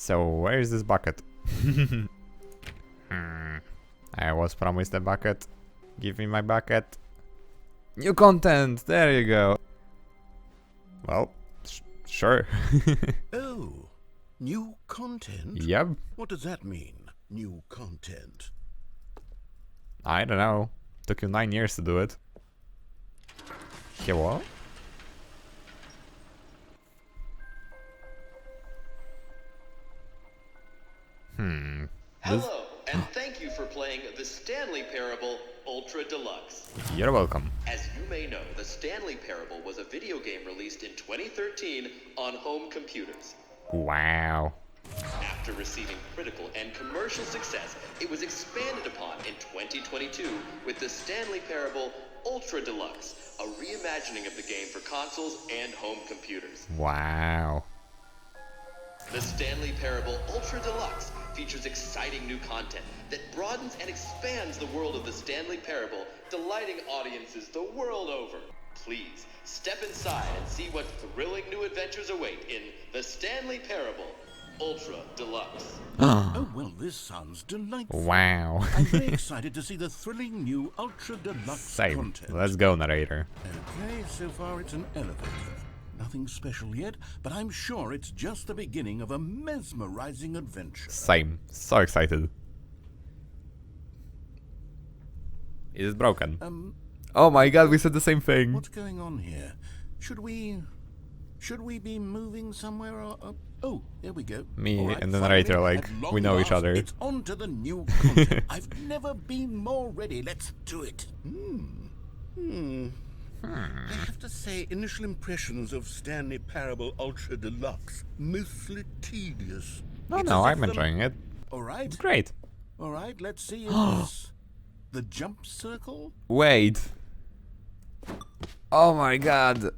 So where is this bucket? I was promised a bucket. Give me my bucket. New content! There you go. Well, sure. Oh, new content? Yep. What does that mean, new content? I don't know. Took you 9 years to do it. Hello? Hello, and thank you for playing the Stanley Parable Ultra Deluxe. You're welcome. As you may know, the Stanley Parable was a video game released in 2013 on home computers. Wow. After receiving critical and commercial success, it was expanded upon in 2022 with the Stanley Parable Ultra Deluxe, a reimagining of the game for consoles and home computers. Wow. The Stanley Parable Ultra Deluxe features exciting new content that broadens and expands the world of the Stanley Parable, delighting audiences the world over. Please, step inside and see what thrilling new adventures await in the Stanley Parable Ultra Deluxe. Oh, well, this sounds delightful. Wow. I'm very excited to see the thrilling new Ultra Deluxe Same. content. Let's go, narrator. Okay, so far it's an elevator. Nothing special yet, but I'm sure it's just the beginning of a mesmerizing adventure. Same. So excited. Is it broken? Oh my god, we said the same thing. What's going on here? Should we be moving somewhere or oh, there we go. Me All right, and the finally, narrator, like, at long we know each last, other. It's on to the new content. I've never been more ready. Let's do it. I have to say, initial impressions of Stanley Parable Ultra Deluxe, mostly tedious. No, It's no, as if I'm enjoying it. All right, It's great. all right. Let's see if this the jump circle. Wait. Oh my god.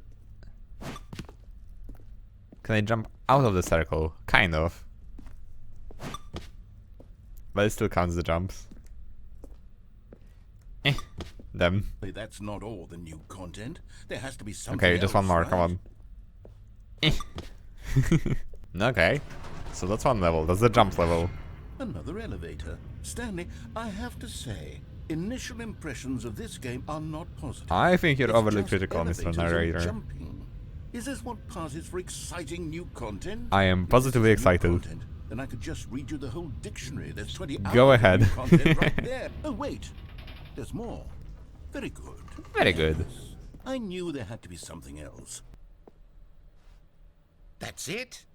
Can I jump out of the circle? Kind of. But it still counts the jumps. Them. Hey, that's not all the new content. There has to be something. Okay, just one else, more, right? come on. Okay. So that's one level, that's the jump level. Another elevator. Stanley, I have to say, initial impressions of this game are not positive. I think you're It's overly just critical, Mr. elevators and Narrator. jumping. Is this what passes for exciting new content? I am If this positively is new excited. content, then I could just read you the whole dictionary. There's 20 Go hours of ahead. new content right there. Oh wait, there's more. Very good. Very good. I knew there had to be something else. That's it?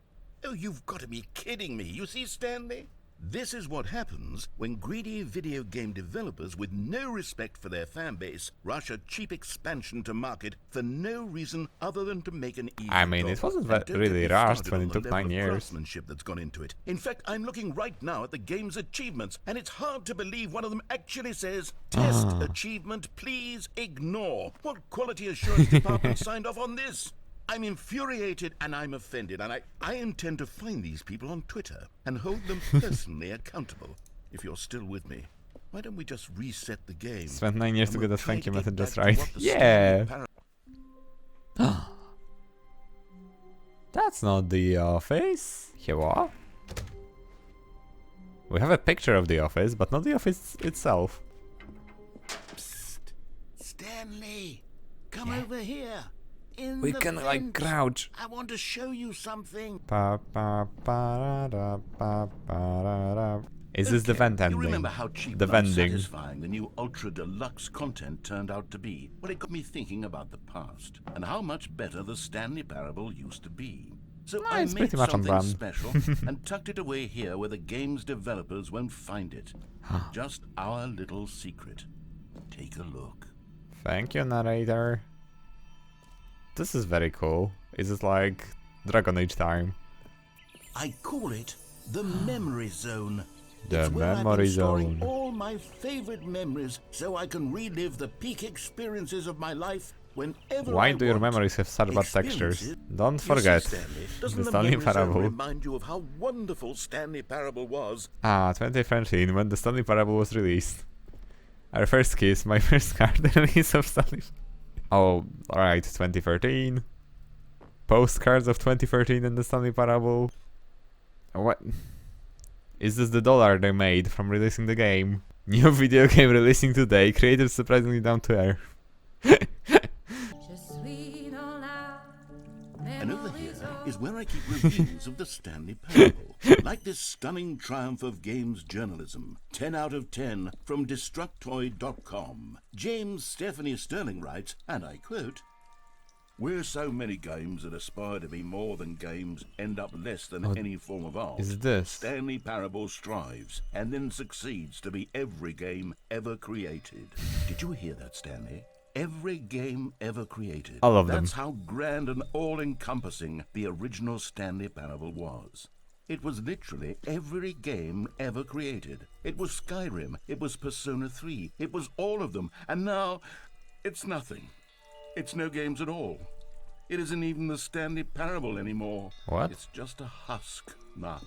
Oh, you've got to be kidding me. You see, Stanley? This is what happens when greedy video game developers with no respect for their fan base rush a cheap expansion to market for no reason other than to make an easy I mean, dollar. it wasn't And that don't really get me rushed started when on it the took level 9 of years. craftsmanship that's gone into it. In fact, I'm looking right now at the game's achievements, and it's hard to believe one of them actually says, "Test achievement, please ignore." What quality assurance department signed off on this? I'm infuriated and I'm offended, and I intend to find these people on Twitter and hold them personally accountable. If you're still with me, why don't we just reset the game? Spent 9 years and to we'll get the try thank you to get method just back to right. what the Yeah. Stanley That's not the office. Here we are. We have a picture of the office, but not the office itself. Psst. Stanley, come over here. In We the can like vent. crouch. I want to show you something. Pa, pa, pa, da, pa, pa, da, da. Is this the Okay, vent You ending? remember how cheap The and vending. unsatisfying the new Ultra Deluxe content turned out to be? Well, it got me thinking about the past and how much better the Stanley Parable used to be. So I it's made pretty much on something brand. special and tucked it away here where the game's developers won't find it. Just our little secret. Take a look. Thank you, narrator. This is very cool. Is it like Dragon Age time? I call it the Memory Zone. The It's where I've Memory been storing Zone. all my favorite memories so I can relive the peak experiences of my life whenever Why I do your want. memories have such bad textures? Experiences? Don't You see, forget. Stanley, doesn't The the Stanley Memory Zone Parable. remind you of how wonderful Stanley Parable was? 2013, when the Stanley Parable was released. Our first kiss, my first card, the release of Stanley. Oh, alright, 2013. Postcards of 2013 and the Stanley Parable. What? Is this the dollar they made from releasing the game? New video game releasing today. Creative surprisingly down to earth. And over here is where I keep reviews of the Stanley Parable. Like this stunning triumph of games journalism. 10 out of 10 from Destructoid.com. James Stephanie Sterling writes, and I quote, "Where so many games that aspire to be more than games end up less than any form of art, Is this? Stanley Parable strives and then succeeds to be every game ever created." Did you hear that, Stanley? Every game ever created. All of them. That's how grand and all-encompassing the original Stanley Parable was. It was literally every game ever created. It was Skyrim, it was Persona 3, it was all of them, and now it's nothing. It's no games at all. It isn't even the Stanley Parable anymore. What? It's just a husk now.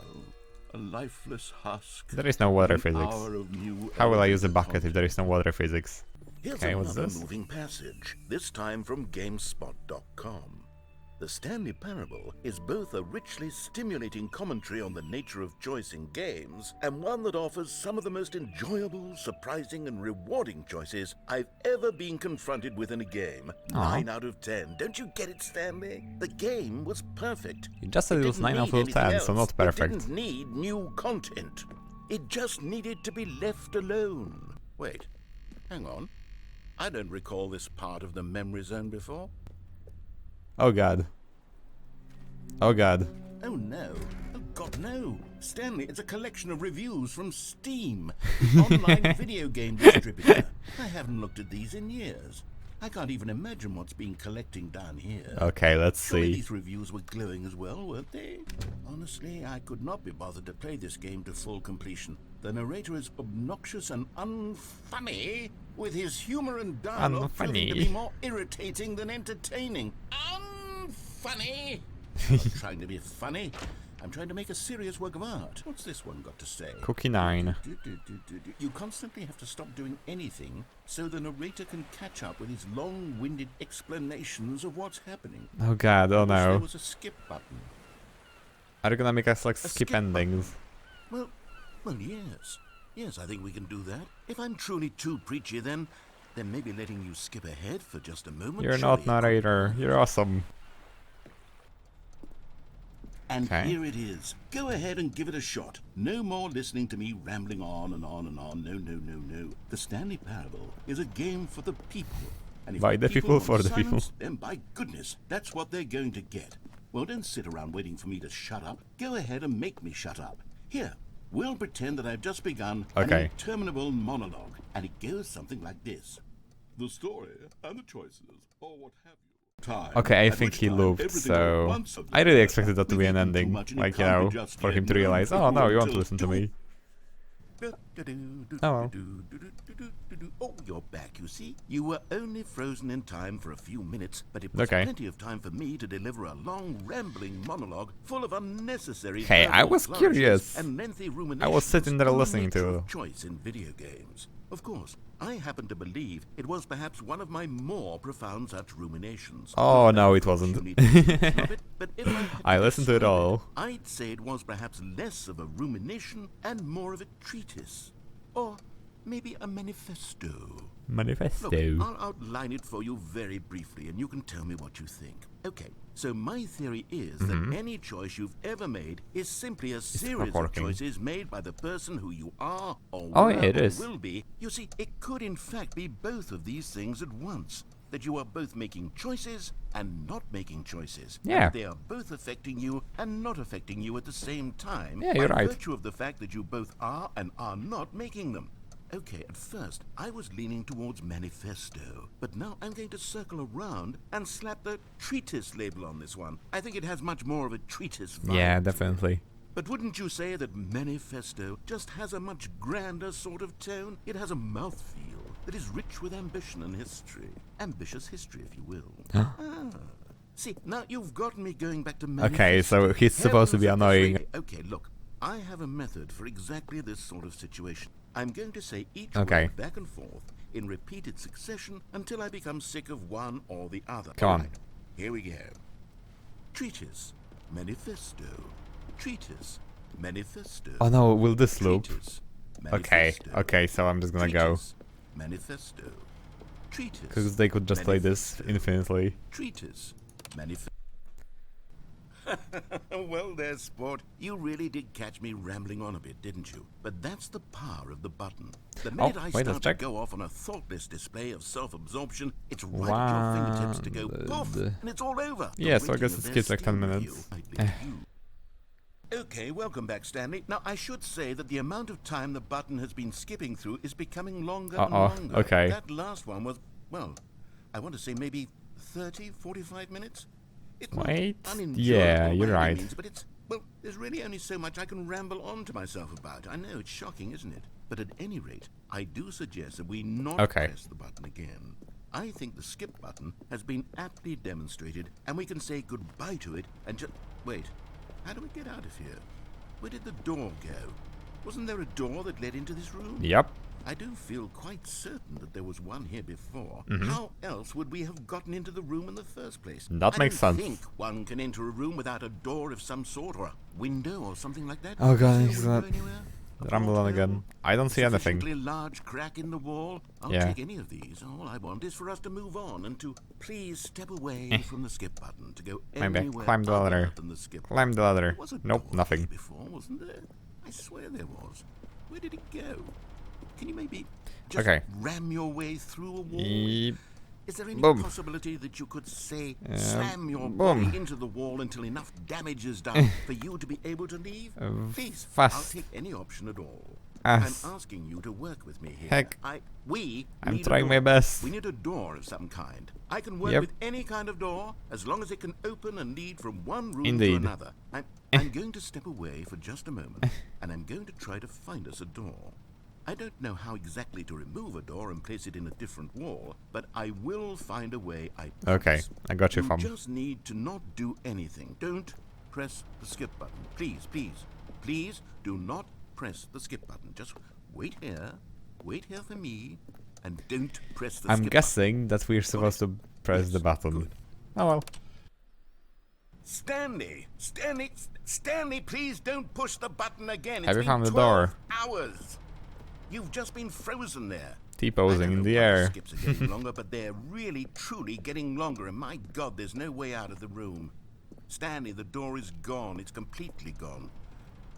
A lifeless husk. There is no water An physics. hour of new How will I use a elemental bucket if content. there is no water physics? Here's Okay, what's another this? moving passage, this time from GameSpot.com. The Stanley Parable is both a richly stimulating commentary on the nature of choice in games and one that offers some of the most enjoyable, surprising, and rewarding choices I've ever been confronted with in a game. Aw. 9 out of 10. Don't you get it, Stanley? The game was perfect. You just said it was didn't 9 out need of 10, anything so not else. perfect. It didn't need new content. It just needed to be left alone. Wait, hang on. I don't recall this part of the memory zone before. Oh god. Oh god. Oh no. Oh god, no. Stanley, it's a collection of reviews from Steam, the online video game distributor. I haven't looked at these in years. I can't even imagine what's been collecting down here. Okay, let's Surely see. these reviews were glowing as well, weren't they? Honestly, I could not be bothered to play this game to full completion. The narrator is obnoxious and unfunny, with his humor and dialogue proving to be Unfunny. more irritating than entertaining. Unfunny! I'm not trying to be funny. I'm trying to make a serious work of art. What's this one got to say? Cookie 9. You constantly have to stop doing anything so the narrator can catch up with his long-winded explanations of what's happening. Oh god, oh I wish there no. was a skip button. Are you gonna make us like A skip skip endings? Well, yes. Yes, I think we can do that. If I'm truly too preachy, then maybe letting you skip ahead for just a moment. You're surely not narrator. You're awesome. And Okay. here it is. Go ahead and give it a shot. No more listening to me rambling on and on and on. No. The Stanley Parable is a game for the people. And if By the people, want for the silence, people. then by goodness, that's what they're going to get. Well, don't sit around waiting for me to shut up. Go ahead and make me shut up. Here, we'll pretend that I've just begun an Okay. interminable monologue. And it goes something like this. The story and the choices, or what have you. Time, Okay, I at think which he time looped, everything all at so once of I really the- expected that to be an We've eaten too ending. much and it Like, you can't know, be just for him yet. to No, realize, for oh no, who you want to until listen to me. Oh. Oh, you're back, you see? You were only frozen in time for a few minutes, but it was Okay. plenty of time for me to deliver a long, rambling monologue full of unnecessary Hey, I verbal was flourishes curious. and lengthy I was ruminations sitting there on the listening nature to- of choice in video games. Of course, I happen to believe it was perhaps one of my more profound such ruminations. Oh, Well, no, of it course, wasn't. you need to make mention of it, but if I had I listened to it describe all. I'd say it was perhaps less of a rumination and more of a treatise. Or maybe a manifesto. Manifesto. Look, I'll outline it for you very briefly, and you can tell me what you think. Okay, so my theory is that any choice you've ever made is simply a series of working? choices made by the person who you are or Oh, were yeah, it or is. will be. You see, it could in fact be both of these things at once. That you are both making choices and not making choices. Yeah. And they are both affecting you and not affecting you at the same time. Yeah, you're by right. virtue of the fact that you both are and are not making them. Okay, at first, I was leaning towards manifesto, but now I'm going to circle around and slap the treatise label on this one. I think it has much more of a treatise vibe. Yeah, definitely. But wouldn't you say that manifesto just has a much grander sort of tone? It has a mouthfeel that is rich with ambition and history. Ambitious history, if you will. See, now you've gotten me going back to manifesto. Okay, so he's supposed to be Heavens annoying. and okay, look, I have a method for exactly this sort of situation. I'm going to say each Okay. word back and forth in repeated succession until I become sick of one or the other. Come on. Alright, here we go. Treatise, manifesto, treatise, Manifesto. Oh no, will this loop? Treatise. Okay, Manifesto. okay, so I'm just gonna go. Treatise. Manifesto. Treatise. Because they could just play this Manifesto. infinitely. Treatise. Manifesto. Well there, sport. You really did catch me rambling on a bit, didn't you? But that's the power of the button. The minute I wait, let's start to check. go off on a thoughtless display of self-absorption, it's right at your fingertips to go poof, and it's all over. The Yeah, so I winking guess of it their skips like 10 Steam minutes. review, I bid you. Okay, welcome back, Stanley. Now, I should say that the amount of time the button has been skipping through is becoming longer and longer. Okay. That last one was, well, I want to say maybe 30, 45 minutes? It's not Wait, unenjoyable yeah, by you're any right. means, but it's, well, there's really only so much I can ramble on to myself about. I know, it's shocking, isn't it? But at any rate, I do suggest that we not press the button again. I think the skip button has been aptly demonstrated, and we can say goodbye to it and just... Wait, how do we get out of here? Where did the door go? Wasn't there a door that led into this room? Yep. I do feel quite certain that there was one here before. How else would we have gotten into the room in the first place? That makes sense. I don't think one can enter a room without a door of some sort, or a window, or something like that. Oh god, Is he's there a not... window anywhere? A Rumble on porthole? again. I don't see anything. Sufficiently large crack in the wall? I'll Yeah. take any of these. All I want is for us to move on and to please step away from the skip button to go Maybe. anywhere Climb the other ladder. than the skip Climb the ladder. There was a Nope, door nothing. here before, wasn't there? I swear there was. Where did it go? Can you maybe just ram your way through a wall? Yep. Is there any Boom. possibility that you could, say, slam your boom. body into the wall until enough damage is done for you to be able to leave? Please, fast. I'll take any option at all. As. I'm asking you to work with me here. Heck. We I'm need a trying my door. best. We need a door of some kind. I can work Yep. with any kind of door as long as it can open and lead from one room to Indeed. another. I'm going to step away for just a moment, and I'm going to try to find us a door. I don't know how exactly to remove a door and place it in a different wall, but I will find a way, I promise. Okay, I got you, You fam. just need to not do anything. Don't press the skip button. Please, please, please do not press the skip button. Just wait here for me, and don't press the I'm skip guessing that we're supposed to press Yes, the button. good. Oh well. Stanley, please don't push the button again. Have It's you been found the 12 door? hours. You've just been frozen there. T-posing I don't in know the why air. skips are getting longer, but they're really, truly getting longer, and my God, there's no way out of the room. Stanley, the door is gone. It's completely gone.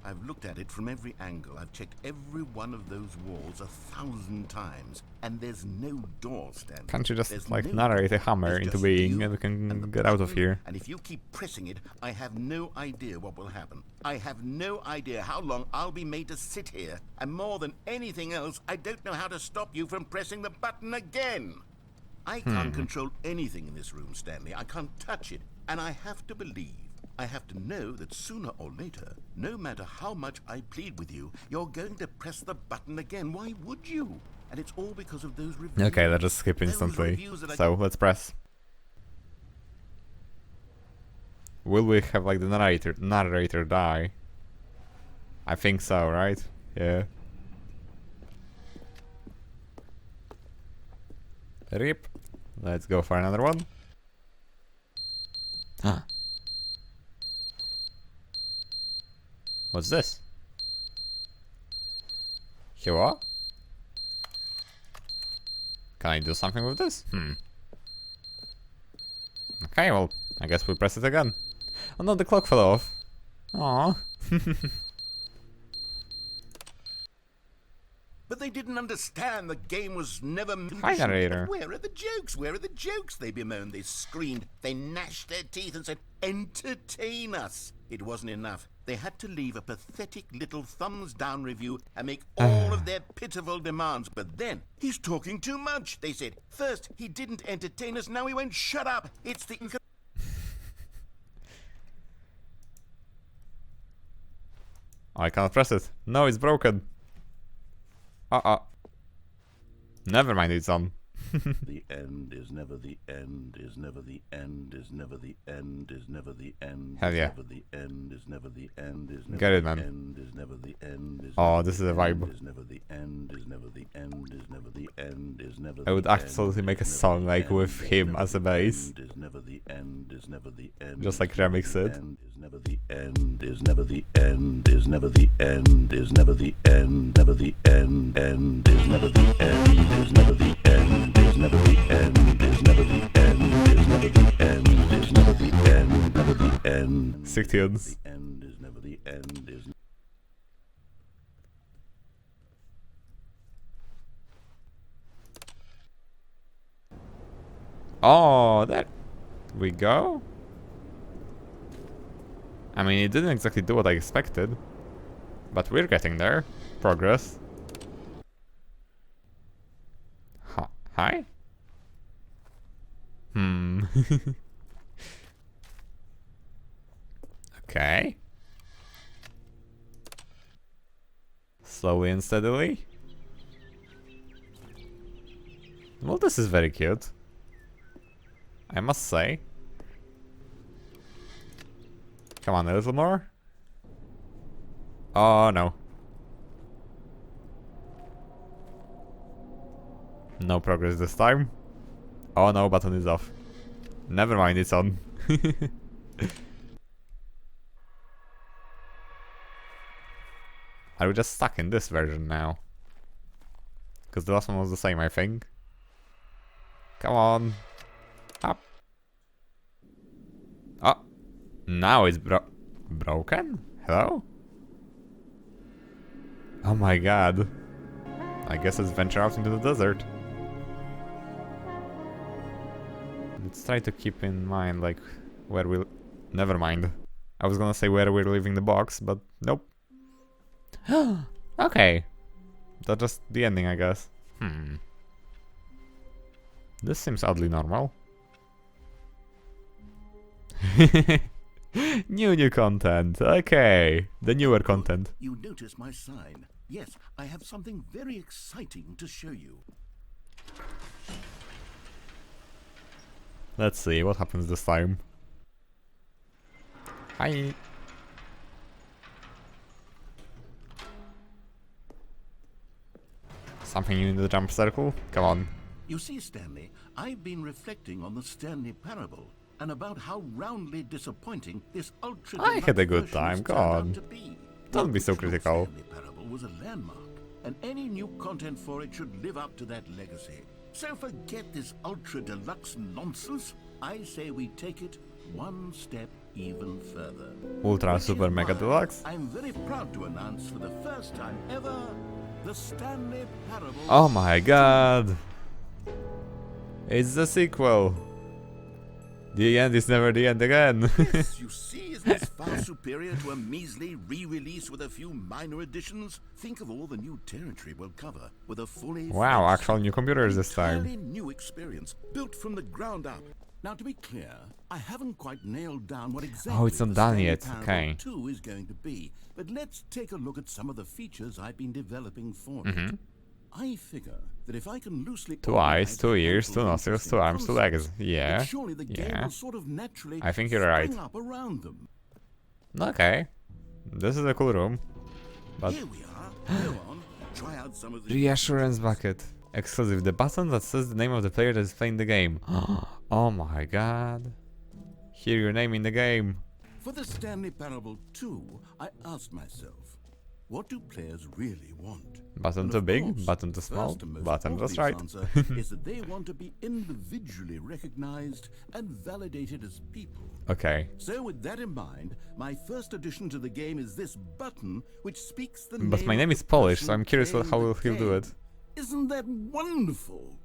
I've looked at it from every angle. I've checked every one of those walls 1,000 times, and there's no door, Stanley. Can't you just, There's like, no narrate a door. hammer There's into just being you and we can the get out of button, here? And if you keep pressing it, I have no idea what will happen. I have no idea how long I'll be made to sit here. And more than anything else, I don't know how to stop you from pressing the button again. I can't control anything in this room, Stanley. I can't touch it. And I have to believe, I have to know that sooner or later, no matter how much I plead with you, you're going to press the button again. Why would you? And it's all because of those reviews. Okay, let's just skip Those instantly. reviews that I So, let's press. Will we have, like, the narrator die? I think so, right? Yeah. Rip. Let's go for another one. Huh. What's this? Here what? Can I do something with this? Okay, well, I guess we press it again. Oh no, the clock fell off. Aww. But they didn't understand the game was never... Hi, narrator. Where are the jokes? Where are the jokes? They bemoaned, they screamed, they gnashed their teeth and said, entertain us. It wasn't enough. They had to leave a pathetic little thumbs-down review and make all of their pitiful demands. But then, he's talking too much, they said. First, he didn't entertain us, now he won't shut up. It's the... I cannot press it. No, it's broken. Never mind, it's on. The end is never the end, is never the end, is never the end, is never the end. Hell yeah. Never the end, is never the end, is never Get it, the man. end, is never the end, is Oh, never this the is a end, vibe. is never the end, is never the end, is never the end, is never I would the end, absolutely make a is never song the like end, with is him never as a the bass. end, is never the end, is never the end, Just like is never remix the it. end, is never the end, is never the end, is never the end, is never the end, never the end, end is never the end, is never the end, is never the end, is never the end, is never the end, is never the end, never the end. 6 tunes. The end is never the end, is Oh, there we go. I mean, it didn't exactly do what I expected, but we're getting there. Progress. Hi? Okay. Slowly and steadily. Well, this is very cute, I must say. Come on, a little more. Oh no. No progress this time. Oh no, button is off. Never mind, it's on. Are we just stuck in this version now? Because the last one was the same, I think. Come on. Up. Oh. Now it's broken? Hello? Oh my god. I guess let's venture out into the desert. Let's try to keep in mind, like, where we... Never mind. I was gonna say where we're leaving the box, but nope. Okay. That's just the ending, I guess. This seems oddly normal. New content. Okay. The newer content. You notice my sign. Yes, I have something very exciting to show you. Let's see what happens this time. Hi. Something new in the jump circle? Come on. You see, Stanley, I've been reflecting on the Stanley parable and about how roundly disappointing this ultra. I had a good time, go on. Don't be so critical. The Stanley parable was a landmark, and any new content for it should live up to that legacy. So forget this ultra deluxe nonsense. I say we take it one step even further. Ultra super mega deluxe? I'm very proud to announce for the first time ever the Stanley parable. Oh my god. It's the sequel. The end is never the end again. Yes, you see, isn't this far superior to a measly re-release with a few minor additions? Think of all the new territory we'll cover with a fully Wow, actual new computers this entirely time. new experience built from the ground up. Now, to be clear, I haven't quite nailed down what exactly Oh, it's not the done Stanley yet, Parable okay. 2 is going to be, but let's take a look at some of the features I've been developing for it. I figure that if I can loosely 2 eyes, organize 2 a ears, handful 2 of nostrils, 2 interesting arms, 2 legs. concepts, Yeah. then surely the game Yeah. will sort of naturally I think you're right. spring up around them. Okay. This is a cool room. But Here we are. Go on, try out some of the reassurance bucket. Exclusive. The button that says the name of the player that is playing the game. Oh my god. Hear your name in the game. For the Stanley Parable 2, I asked myself, what do players really want? Button And too of big, course, button too the small, first and most button just obvious right. answer is that they want to be individually recognized and validated as people. Okay. So with that in mind, my first addition to the game is this button which speaks the name. But my name of is the Polish, person so I'm curious playing how the he'll do game. it. Isn't that wonderful?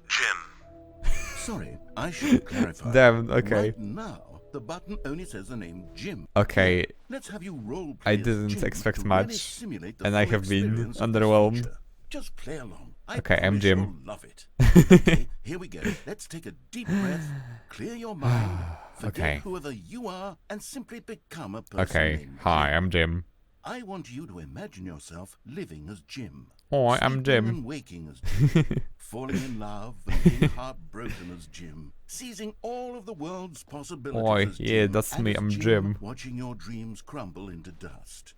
Jim. Sorry, I should clarify. Damn, okay. Right now, the button only says the name Jim. Okay. Let's have you role I play as didn't Jim expect to much, really simulate the and I full have been experience of this underwhelmed. feature. Just play along. I Okay, I'm promise Jim. you'll love it. Okay, here we go. Let's take a deep breath, clear your mind, forget Okay. whoever you are, and simply become a person Okay. named Hi, Jim. I'm Jim. I want you to imagine yourself living as Jim. Hi, I'm Sleeping Jim. and waking as Jim. Falling in love and being heartbroken as Jim. Seizing all of the world's possibilities Oi, as yeah, Jim. that's and me, as I'm Jim. Watching your dreams crumble into dust.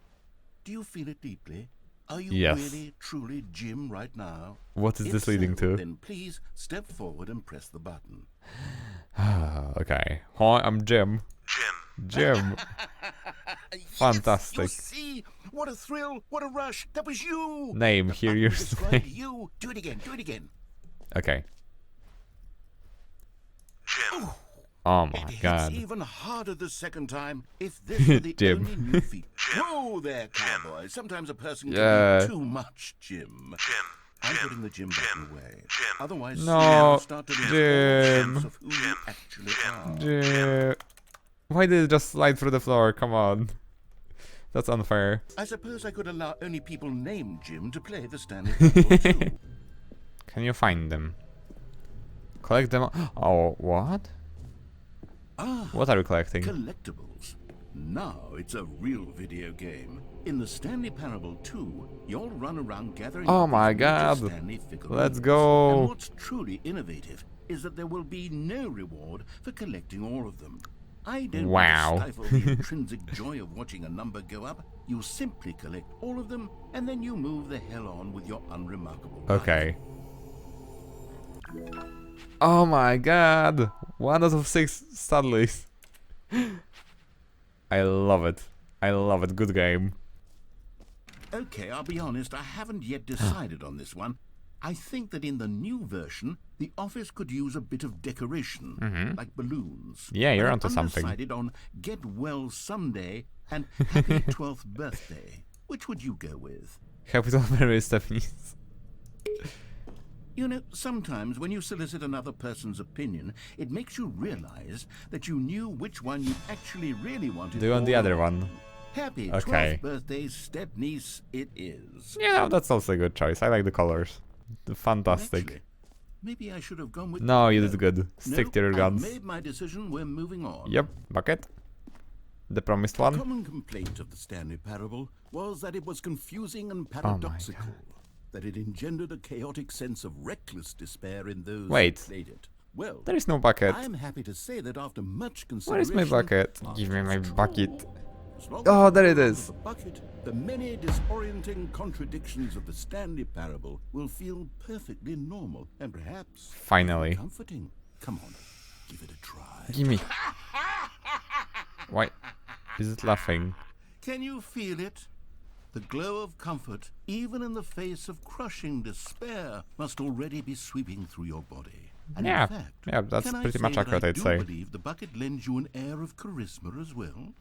Do you feel it deeply? Are you Yes. really, truly Jim right now? What is If this leading so, to? Then please step forward and press the button. Okay. Hi, I'm Jim. Jim. Jim. Fantastic. Yes, you see? What a thrill, what a rush. That was you. Name, The hear button your described name. you. Do it again, do it again. Okay. Jim. Oh my It hits god. even harder the second time if this were the Jim. only new feature. Whoa there, cowboy. Sometimes a person Yeah. can be too much, Jim. Jim. I'm putting the Jim button away. Jim. Otherwise, No, soon you'll start to lose all Jim. sense of who you actually are. Why did it just slide through the floor? Come on. That's unfair. I suppose I could allow only people named Jim to play the Stanley Parable too. Can you find them? Collect them. Oh, what? Ah, What are you collecting? collectibles. Now it's a real video game. In the Stanley Parable 2, you'll run around gathering Oh up my these major god. Stanley figurines. Let's go. And what's truly innovative is that there will be no reward for collecting all of them. I don't Wow. want to stifle the intrinsic joy of watching a number go up. You simply collect all of them, and then you move the hell on with your unremarkable life. Okay. Oh my god. 1 out of 6 Stanleys. I love it. I love it. Good game. Okay, I'll be honest, I haven't yet decided on this one. I think that in the new version, the office could use a bit of decoration, like balloons. Yeah, you're But I'm onto something. undecided on Get Well Someday and Happy 12th Birthday. Which would you go with? Happy to marry Stephanie's. You know, sometimes when you solicit another person's opinion, it makes you realize that you knew which one you actually really wanted. Do you want the all other along. one? Happy Okay. 12th Birthday, step-niece it is. Yeah, that's also a good choice. I like the colors. Fantastic. Actually, maybe I should have gone with... No, you did good. Stick to your I've guns. made my decision. We're moving on. Yep, bucket. The promised The one. common complaint of the Stanley Parable was that it was confusing and my paradoxical, that it engendered a chaotic sense of reckless despair in those Wait. who played it. Well, There is no bucket. I'm happy to say that after much Where is consideration... my bucket? after Give me my trial, bucket. as long Oh, as there you it hold is. The bucket, the many disorienting contradictions of the Stanley Parable will feel perfectly normal and perhaps Finally. comforting. Come on, give it a try. Give me. Why is it laughing? Can you feel it? The glow of comfort, even in the face of crushing despair, must already be sweeping through your body. And Yeah, in fact, yeah, that's can I pretty say much that accurate, I I'd do say. believe the bucket lends you an air of charisma as well.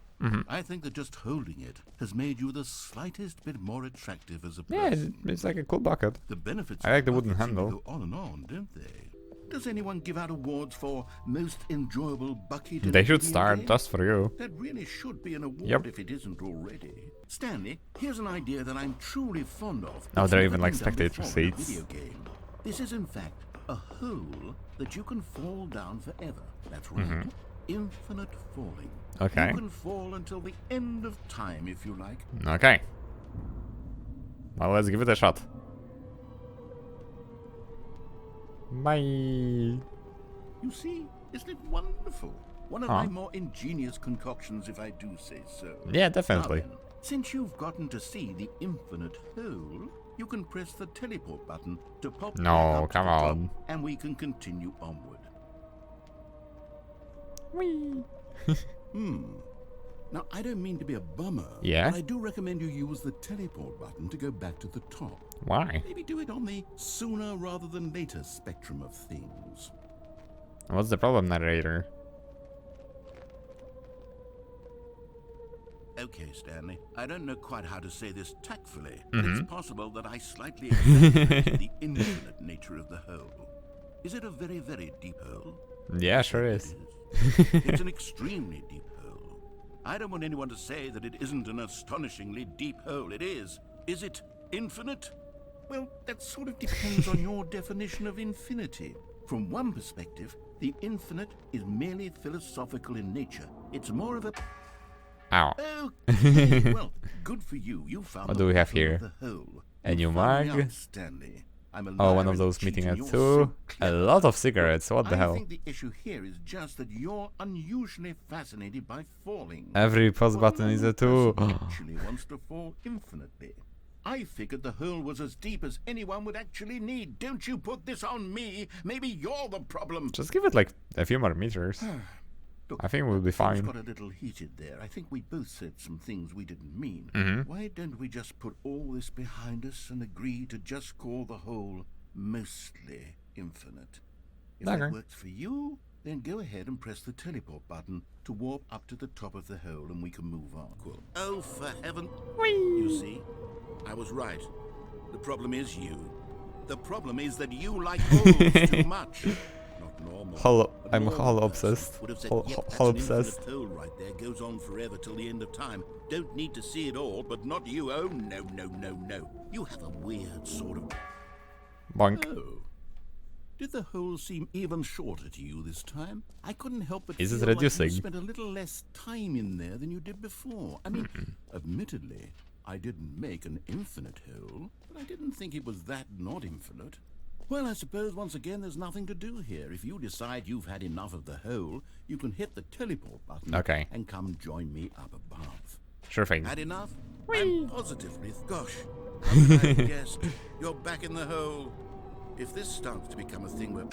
I think that just holding it has made you the slightest bit more attractive as a Yeah, person. it's like a cool bucket. The benefits I like of the wooden bucket seem to handle. go on and on, don't they? Does anyone give out awards for most enjoyable bucket? in They a should video start game? just for you. That really should be an award Yep. if it isn't already. Stanley, here's an idea that I'm truly fond of. Oh, It's there are never even, like, been done spectator before in a seats. video game. This is in fact a hole that you can fall down forever. That's right. Infinite falling. Okay. You can fall until the end of time if you like. Okay. Well, let's give it a shot. Bye. You see, isn't it wonderful? One of Huh. my more ingenious concoctions, if I do say so. Yeah, Now definitely. then, since you've gotten to see the infinite hole, you can press the teleport button to pop No, back up to come the top, on. and we can continue onward. Whee. Now, I don't mean to be a bummer, Yeah? but I do recommend you use the teleport button to go back to the top. Why? Maybe do it on the sooner rather than later spectrum of things. What's the problem, narrator? Okay, Stanley, I don't know quite how to say this tactfully, Mm-hmm. but it's possible that I slightly exaggerated the infinite nature of the hole. Is it a very, very deep hole? Yeah, sure It is. is. It's an extremely deep hole. I don't want anyone to say that it isn't an astonishingly deep hole. It is. Is it infinite? Well, that sort of depends on your definition of infinity. From one perspective, the infinite is merely philosophical in nature. It's more of a... Ow. Okay, well, good for you. You found What the do we have bottom here? of the hole. A You new found me mug? out, Stanley. I'm a Oh, one liar of and a those cheat, meeting and at you're so 2. A clever. lot of cigarettes, what the I hell? think the issue here is just that you're unusually fascinated by falling. Every pause Well, button is no a 2. person actually wants to fall infinitely. I figured the hole was as deep as anyone would actually need. Don't you put this on me. Maybe you're the problem. Just give it like a few more meters. Look, I think we'll be things fine. got a little heated there. I think we both said some things we didn't mean. Mhm. Why don't we just put all this behind us and agree to just call the hole mostly infinite? If Okay. that works for you, then go ahead and press the teleport button to warp up to the top of the hole and we can move on. Cool. Oh, for heaven. You see, I was right. The problem is you. The problem is that you like holes too much. Not normal. A I'm normal hole person obsessed. would have said, Hole- "Yep, that's hole an infinite obsessed. hole right there. Goes on forever till the end of time. Don't need to see it all, but not you. Oh, no, no, no, no. You have a weird sort of... Bonk. Oh. Did the hole seem even shorter to you this time? I couldn't help but Is it feel like reducing? you spent a little less time in there than you did before. I mean, admittedly, I didn't make an infinite hole, but I didn't think it was that not infinite. Well, I suppose once again there's nothing to do here. If you decide you've had enough of the hole, you can hit the teleport button Okay. and come join me up above. Sure thing. Had enough? I'm positively... Gosh, how could I have guessed? You're back in the hole. If this starts to become a thing where...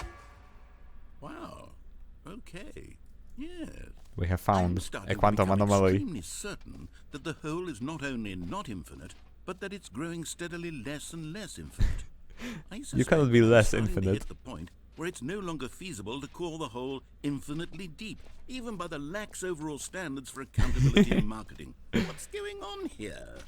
Wow. Okay. Yes. We have I'm found starting a to quantum become anomaly. extremely certain that the hole is not only not infinite, but that it's growing steadily less and less infinite. I You cannot suspect be I'm less starting to infinite. hit the point where it's no longer feasible to call the hole infinitely deep, even by the lax overall standards for accountability and marketing. What's going on here?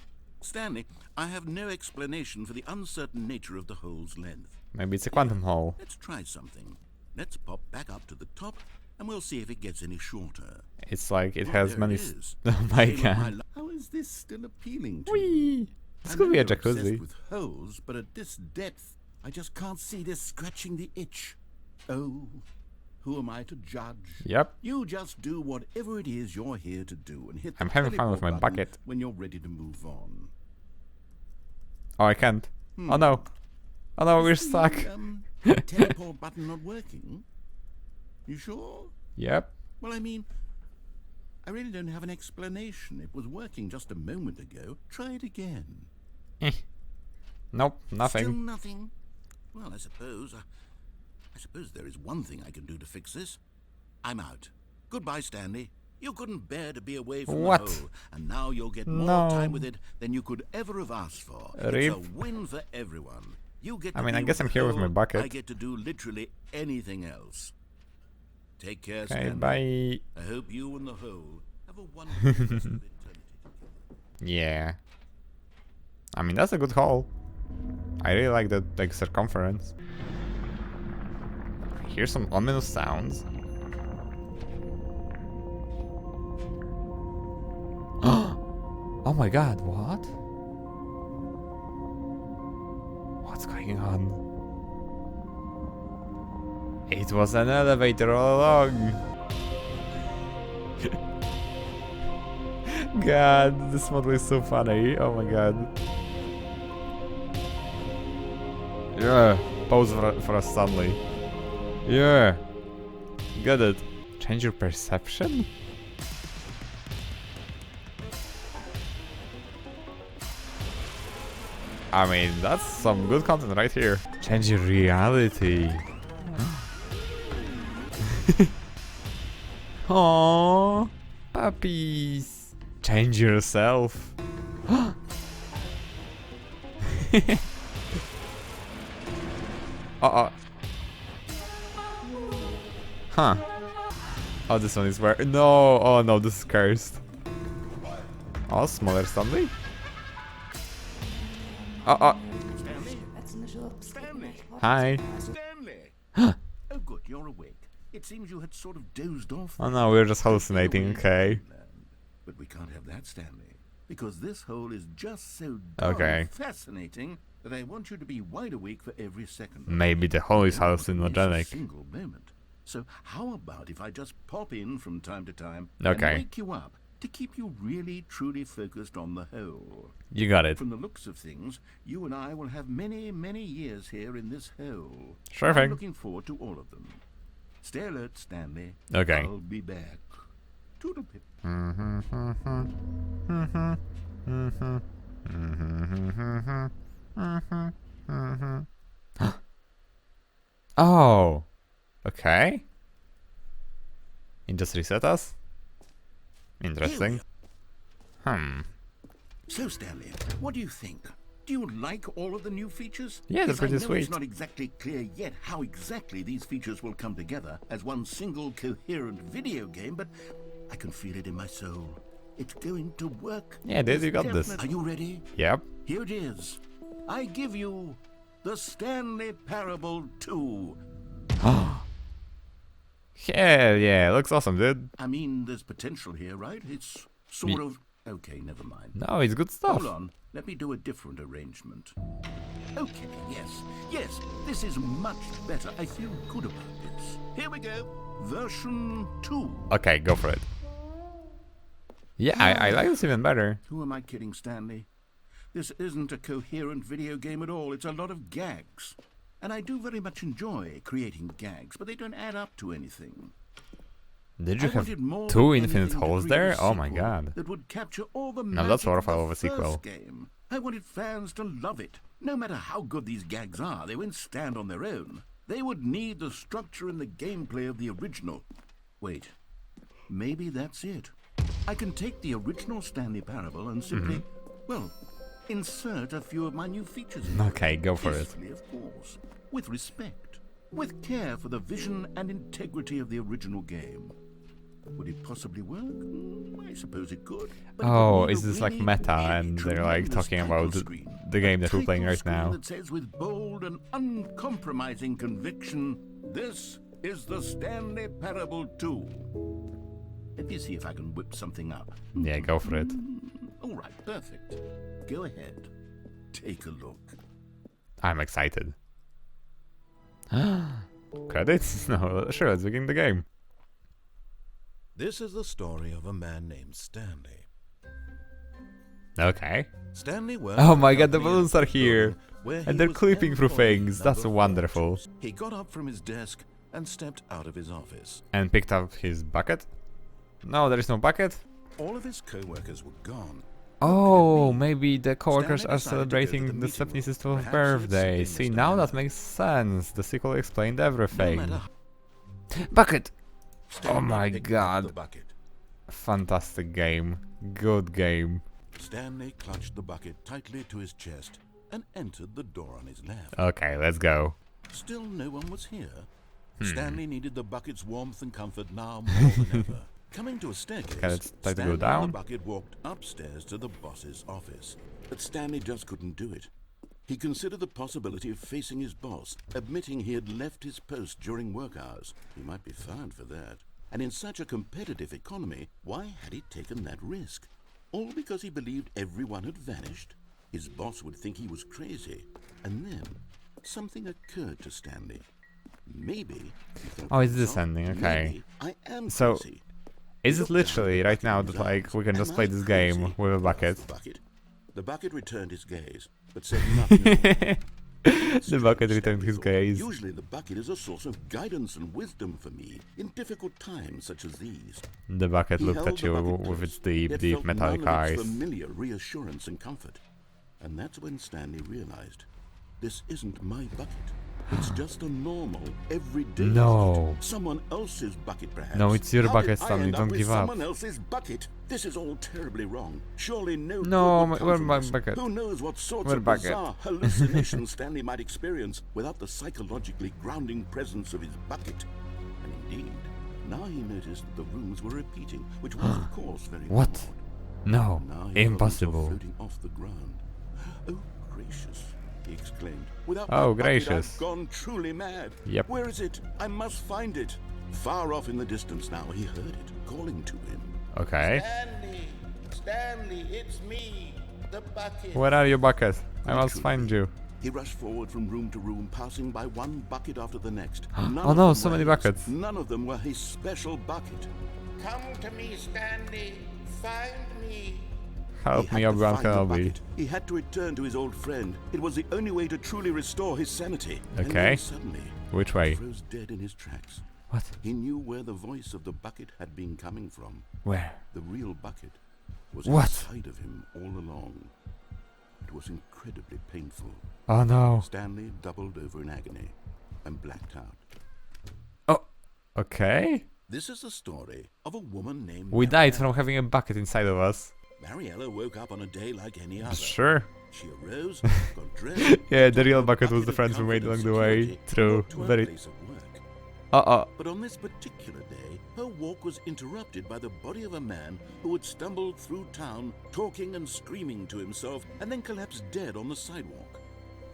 Stanley, I have no explanation for the uncertain nature of the hole's length. Maybe it's a quantum hole. Let's try something. Let's pop back up to the top, and we'll see if it gets any shorter. It's like it Oh, has there many. it is. Oh my Shame on god. How is this still appealing to you? Whee! This I could know be a you're obsessed jacuzzi. with holes, but at this depth, I just can't see this scratching the itch. Oh, who am I to judge? Yep. You just do whatever it is you're here to do and hit the I'm having fun with teleport my button bucket. when you're ready to move on. Oh, I can't. Oh no. Oh no, we're Is the, stuck. teleport button not working? You sure? Yep. Well, I mean, I really don't have an explanation. It was working just a moment ago. Try it again. Nope, Still nothing. nothing? Well, I suppose there is one thing I can do to fix this. I'm out. Goodbye, Stanley. You couldn't bear to be away from What? the hole, and now you'll get more No. time with it than you could ever have asked for. It's Rip. a win for everyone. You get I to mean, be I guess with I'm the here with my hole, bucket. I get to do literally anything else. Take care, Okay, Stanley. bye. I hope you and the hole have a wonderful rest of eternity together. Yeah. I mean, that's a good hole. I really like the like circumference. Here's some ominous sounds. Oh my god, what? What's going on? It was an elevator all along. God, this model is so funny. Oh my god. Yeah, pose for a Stanley. Yeah, get it. Change your perception? I mean, that's some good content right here. Change your reality. Aww, puppies. Change yourself. Huh. Oh, this one is where. No. Oh no, this is cursed. Oh, smaller Stanley. Stanley? Stanley? Hi. Stanley! Oh, good, you're awake. It seems you had sort of dozed off. Oh no, we're just hallucinating. Okay. But we can't have that, Stanley, because this hole is just so darn Okay. fascinating that I want you to be wide awake for every second. Maybe the hole is I don't want to miss a hallucinogenic. single moment. So how about if I just pop in from time to time Okay. and wake you up to keep you really truly focused on the hole? You got it. From the looks of things, you and I will have many, many years here in this hole. Sure I'm thing. looking forward to all of them. Stay alert, Stanley. Okay. I'll be back. Toodle-pip. Oh. Okay. It just reset us? Interesting. So, Stanley, what do you think? Do you like all of the new features? Yeah, they're Yes, pretty I know sweet. It's not exactly clear yet how exactly these features will come together as one single coherent video game, but I can feel it in my soul. It's going to work. Yeah, dude, you got this. Are you ready? Yep. Here it is. I give you the Stanley Parable 2. Hell yeah, looks awesome, dude. I mean, there's potential here, right? It's sort of... Okay, never mind. No, it's good stuff. Hold on. Let me do a different arrangement. Okay, yes, this is much better. I feel good about this. Here we go. Version 2. Okay, go for it. Yeah, I like this even better. Who am I kidding, Stanley? This isn't a coherent video game at all. It's a lot of gags. And I do very much enjoy creating gags, but they don't add up to anything. Did you I have wanted more 2 than infinite anything to holes create there? a Oh my sequel god. That would capture all the Now that's magic worthwhile of of a the sequel. first game. I wanted fans to love it. No matter how good these gags are, they won't stand on their own. They would need the structure and the gameplay of the original. Wait, maybe that's it. I can take the original Stanley Parable and simply, well, insert a few of my new features in Okay, go for it. Peacefully, of course, with respect, with care for the vision and integrity of the original game. Would it possibly work? I suppose it could. But it would Oh, need is a this like really, meta really and they're like tremendous talking about title screen. the game A that we're playing title right screen now? that says with bold and uncompromising conviction, this is the Stanley Parable 2. Let me see if I can whip something up. Yeah, go for it. All right, perfect. Go ahead. Take a look. I'm excited. Credits? No, sure, let's begin the game. This is the story of a man named Stanley. Okay. Stanley worked Oh for my a god, the company in balloons are Brooklyn here. where he And they're was clipping through employee things. number That's 4. wonderful. He got up from his desk and stepped out of his office. And picked up his bucket? No, there is no bucket? All of his co-workers were gone. Oh, maybe the coworkers Stanley are decided to go to celebrating the the meeting Stephanie's room. 12th Perhaps birthday. it's See, Mr. now that Anderson. makes sense. The sequel explained No everything. matter Bucket! Stanley Oh my picked up god. the bucket. Fantastic game. Good game. Stanley clutched the bucket tightly to his chest and entered the door on his left. Okay, let's go. Still no one was here. Stanley needed the bucket's warmth and comfort now more than ever. Coming to a staircase, Okay, let's try to go Stanley down. and the bucket walked upstairs to the boss's office. But Stanley just couldn't do it. He considered the possibility of facing his boss, admitting he had left his post during work hours. He might be fined for that. And in such a competitive economy, why had he taken that risk? All because he believed everyone had vanished? His boss would think he was crazy. And then, something occurred to Stanley. Maybe... he thought Oh, it's to this himself, ending, okay. maybe I am So, crazy. Is He it looked down literally at the right bucket now in that his like arms. we can just Am play I this crazy? game with a He bucket? asked the bucket. The bucket returned his gaze, but said nothing. The bucket returned Stanley his thought. gaze. Usually the bucket is a source of guidance and wisdom for me in difficult times such as these. The bucket He looked held at the you bucket with close, its deep, yet deep felt metallic none of eyes. its familiar reassurance and comfort. And that's when Stanley realized, this isn't my bucket. It's just a normal, everyday No. bucket. Someone else's bucket, perhaps. No, it's your How bucket, did I Stanley, end up don't with give up. someone else's bucket. This is all terribly wrong. Surely no good No, would come where from my this. bucket? Who knows what sorts Where of bucket? bizarre hallucinations Stanley might experience without the psychologically grounding presence of his bucket. And indeed, now he noticed that the rooms were repeating, which was of course very What? odd. No, Now he felt himself impossible. floating off the ground. Oh, gracious, he exclaimed. Without Oh, my bucket, gracious. I've gone truly mad. Yep. Where is it? I must find it. Far off in the distance now, he heard it, calling to him. Okay. Stanley, it's me, the bucket. Where are you, bucket? I must find you. He rushed forward from room to room, passing by one bucket after the next. Oh None no, of them so were many his. buckets. None of them were his special bucket. Come to me, Stanley. Find me. Help He me, had to Obi-Wan find the Kenobi. bucket. He had to return to his old friend. It was the only way to truly restore his sanity. And Okay. then suddenly, Which he way? froze dead in his tracks. What? He knew where the voice of the bucket had been coming from. Where? The real bucket was What? inside of him all along. It was incredibly painful. Oh no. Stanley doubled over in agony and blacked out. Oh, okay. This is the story of a woman named We died from Mariella. having a bucket inside of us. Mariella woke up on a day like any other. Sure. She arose, got dressed. Yeah, picked the up real her bucket was of the friends we comfort made and along the way. security and True. walked to her Very. place of work. Uh-oh. But on this particular day, her walk was interrupted by the body of a man who had stumbled through town, talking and screaming to himself, and then collapsed dead on the sidewalk.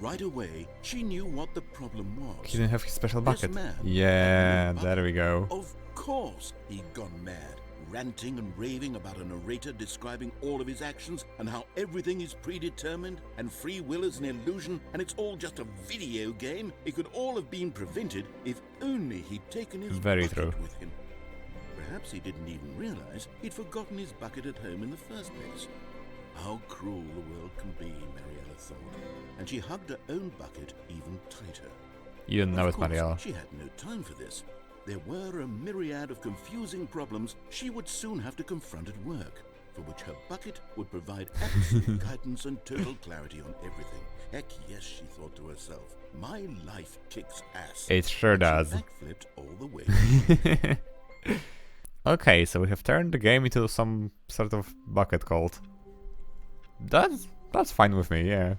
Right away, she knew what the problem was. He didn't have his special This bucket. man Yeah, had no there we go. Of course, he'd gone mad, ranting and raving about a narrator describing all of his actions and how everything is predetermined and free will is an illusion and it's all just a video game. It could all have been prevented if only he'd taken his Very bucket true. with him. Perhaps he didn't even realize he'd forgotten his bucket at home in the first place. How cruel the world can be, Mariella thought, and she hugged her own bucket even tighter. You didn't know Of it, course, Mariella. she had no time for this. There were a myriad of confusing problems she would soon have to confront at work, for which her bucket would provide absolute guidance and total clarity on everything. Heck yes, she thought to herself, my life kicks ass. It sure And she does. backflipped all the way. Okay, so we have turned the game into some sort of bucket cult. That's fine with me, yeah.